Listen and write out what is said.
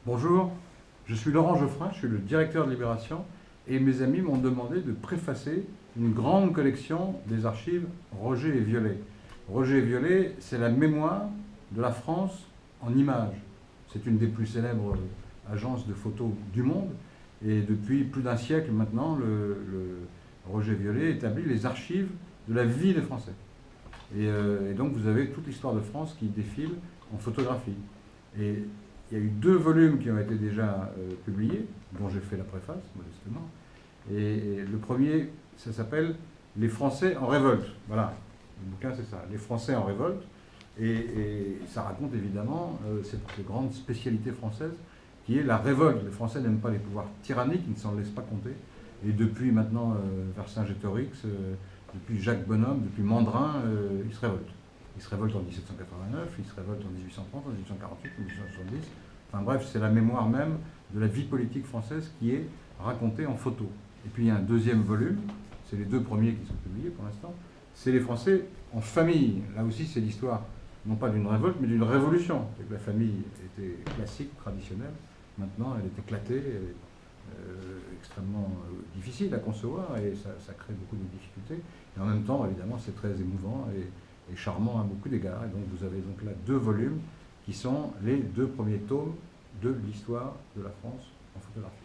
Bonjour, je suis Laurent Geoffrin, je suis le directeur de Libération et mes amis m'ont demandé de préfacer une grande collection des archives Roger et Violet. Roger et Violet, c'est la mémoire de la France en images. C'est une des plus célèbres agences de photos du monde et depuis plus d'un siècle maintenant, le Roger Violet établit les archives de la vie des Français. Et donc vous avez toute l'histoire de France qui défile en photographie. Et il y a eu 2 volumes qui ont été déjà publiés, dont j'ai fait la préface, modestement. Et le premier, ça s'appelle Les Français en révolte. Voilà, le bouquin c'est ça, Les Français en révolte. Et ça raconte évidemment cette grande spécialité française qui est la révolte. Les Français n'aiment pas les pouvoirs tyranniques, ils ne s'en laissent pas compter. Et depuis maintenant Vercingétorix, depuis Jacques Bonhomme, depuis Mandrin, ils se révoltent. Ils se révoltent en 1789, ils se révoltent en 1830, en 1848, en 1870. Enfin bref, c'est la mémoire même de la vie politique française qui est racontée en photo. Et puis il y a un deuxième volume, c'est les 2 premiers qui sont publiés pour l'instant, c'est les Français en famille. Là aussi, c'est l'histoire, non pas d'une révolte, mais d'une révolution. C'est que la famille était classique, traditionnelle. Maintenant, elle est éclatée, elle est extrêmement difficile à concevoir et ça crée beaucoup de difficultés. Et en même temps, évidemment, c'est très émouvant et charmant à beaucoup d'égards. Et donc vous avez donc là 2 volumes qui sont les 2 premiers tomes de l'histoire de la France en photographie.